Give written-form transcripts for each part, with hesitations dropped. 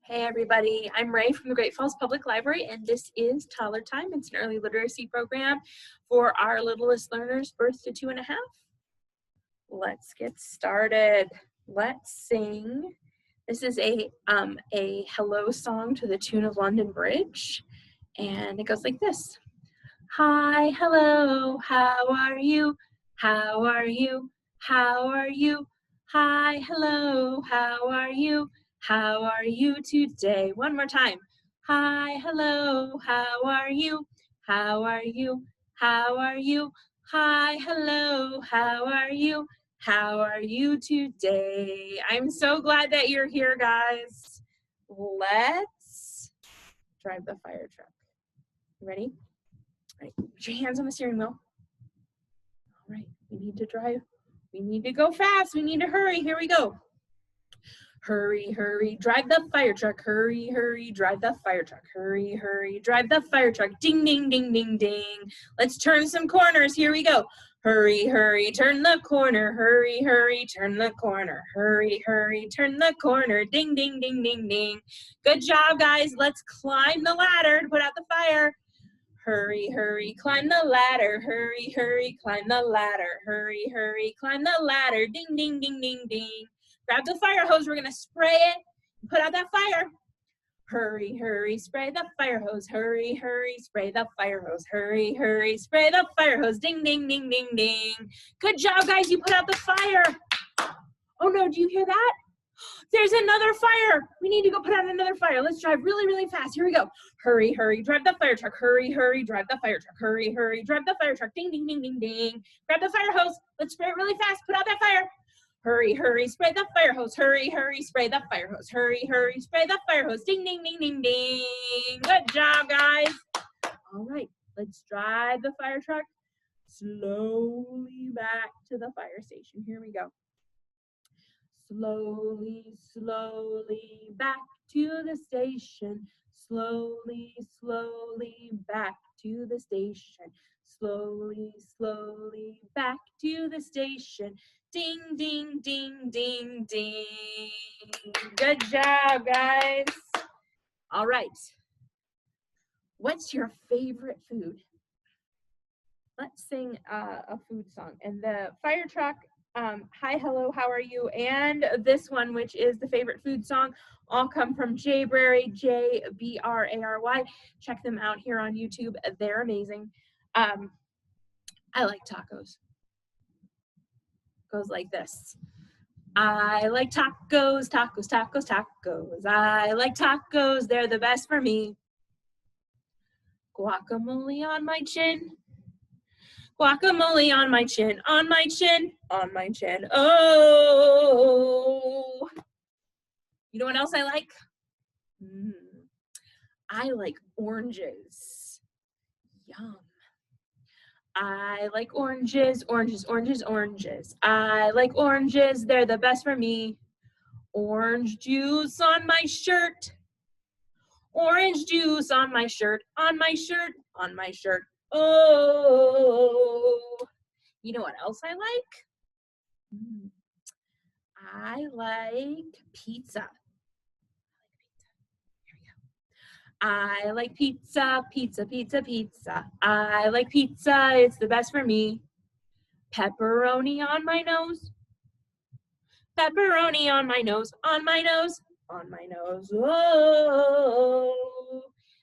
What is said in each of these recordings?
Hey everybody, I'm Ray from the Great Falls Public Library, and this is Toddler Time. It's an early literacy program for our littlest learners, birth to 2.5. Let's get started. Let's sing. This is a hello song to the tune of London Bridge, and it goes like this. Hi, hello, how are you? How are you? How are you? Hi, hello, how are you? How are you today? One more time. Hi, hello, how are you? How are you? How are you? Hi, hello, how are you? How are you today? I'm so glad that you're here, guys. Let's drive the fire truck. You ready? All right, put your hands on the steering wheel. All right, we need to drive. We need to go fast. We need to hurry. Here we go. Hurry, hurry, drive the fire truck. Hurry, hurry, drive the fire truck. Hurry, hurry, drive the fire truck. Ding, ding, ding, ding, ding. Let's turn some corners. Here we go. Hurry, hurry, turn the corner. Hurry, hurry, turn the corner. Hurry, hurry, turn the corner. Ding, ding, ding, ding, ding. Good job, guys. Let's climb the ladder to put out the fire. Hurry, hurry, climb the ladder. Hurry, hurry, climb the ladder. Hurry, hurry, climb the ladder. Ding, ding, ding, ding, ding. Grab the fire hose. We're going to spray it and put out that fire. Hurry, hurry, spray the fire hose. Hurry, hurry, spray the fire hose. Hurry, hurry, spray the fire hose. Ding, ding, ding, ding, ding. Good job, guys. You put out the fire. Oh, no. Do you hear that? There's another fire. We need to go put out another fire. Let's drive really, really fast. Here we go. Hurry, hurry, drive the fire truck. Hurry, hurry, drive the fire truck. Hurry, hurry, drive the fire truck. Ding, ding, ding, ding, ding. Grab the fire hose. Let's spray it really fast. Put out that fire. Hurry, hurry, spray the fire hose. Hurry, hurry, spray the fire hose. Hurry, hurry, spray the fire hose. Ding, ding, ding, ding, ding. Good job, guys. All right, let's drive the fire truck slowly back to the fire station. Here we go. Slowly, slowly back to the station. Slowly, slowly back to the station. Slowly, slowly back to the station. Ding, ding, ding, ding, ding. Good job, guys. All right. What's your favorite food? Let's sing a food song. And the fire truck, hi, hello, how are you? And this one, which is the favorite food song, all come from Jbray, J-B-R-A-R-Y. Check them out here on YouTube. They're amazing. I like tacos. Goes like this. I like tacos, tacos, tacos, tacos. I like tacos, they're the best for me. Guacamole on my chin. Guacamole on my chin, on my chin, on my chin. Oh. You know what else I like? I like oranges. Yum. I like oranges, oranges, oranges, oranges. I like oranges, they're the best for me. Orange juice on my shirt. Orange juice on my shirt, on my shirt, on my shirt. Oh. You know what else I like? I like pizza. I like pizza, pizza, pizza, pizza. I like pizza, it's the best for me. Pepperoni on my nose. Pepperoni on my nose, on my nose, on my nose. Oh.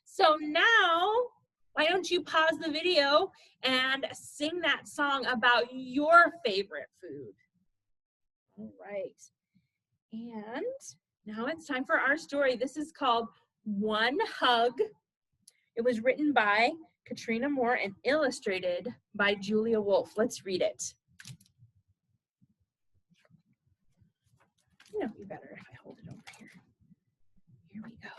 So now, why don't you pause the video and sing that song about your favorite food? All right. And now it's time for our story. This is called One Hug. It was written by Katrina Moore and illustrated by Julia Woolf. Let's read it. You know, be better if I hold it over here. Here we go.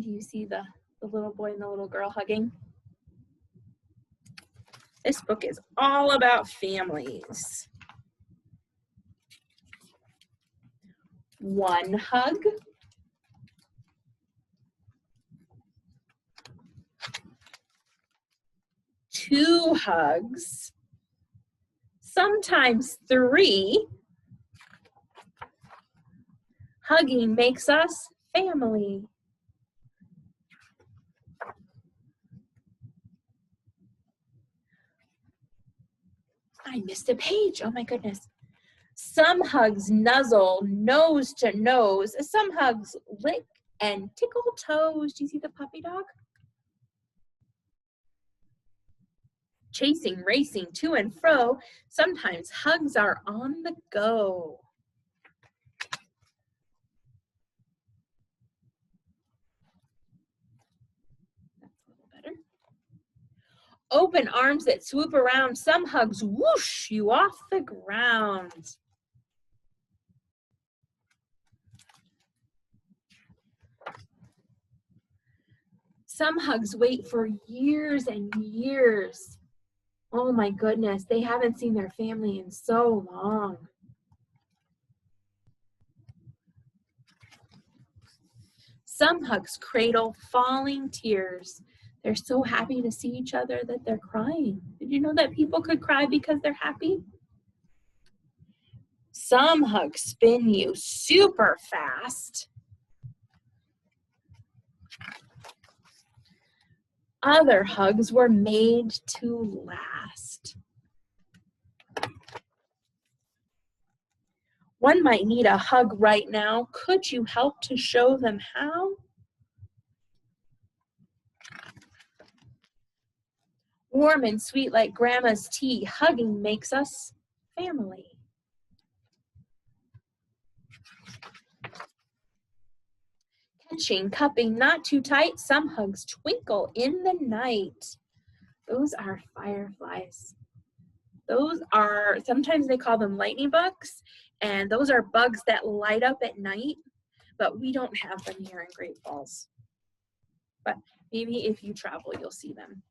Do you see the little boy and the little girl hugging? This book is all about families. One hug. Two hugs. Sometimes three. Hugging makes us family. I missed a page. Oh my goodness. Some hugs nuzzle nose to nose. Some hugs lick and tickle toes. Do you see the puppy dog? Chasing, racing to and fro. Sometimes hugs are on the go. That's a little better. Open arms that swoop around. Some hugs whoosh you off the ground. Some hugs wait for years and years. Oh my goodness, they haven't seen their family in so long. Some hugs cradle falling tears. They're so happy to see each other that they're crying. Did you know that people could cry because they're happy? Some hugs spin you super fast. Other hugs were made to last. One might need a hug right now. Could you help to show them how? Warm and sweet like grandma's tea, hugging makes us family. Pinching, cupping, not too tight, some hugs twinkle in the night. Those are fireflies. Those are, sometimes they call them lightning bugs, and those are bugs that light up at night, but we don't have them here in Great Falls. But maybe if you travel, you'll see them.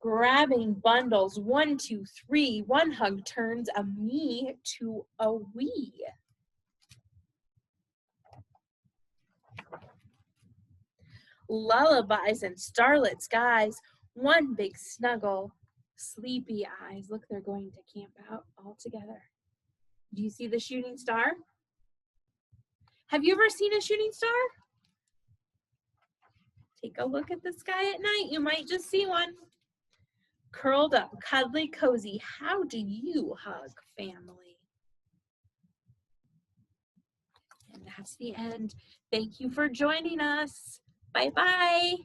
Grabbing bundles, 1, 2, 3, one hug turns a me to a we. Lullabies and starlit skies, one big snuggle, sleepy eyes. Look, they're going to camp out all together. Do you see the shooting star? Have you ever seen a shooting star? Take a look at the sky at night. You might just see one. Curled up, cuddly, cozy. How do you hug family? And that's the end. Thank you for joining us. Bye-bye.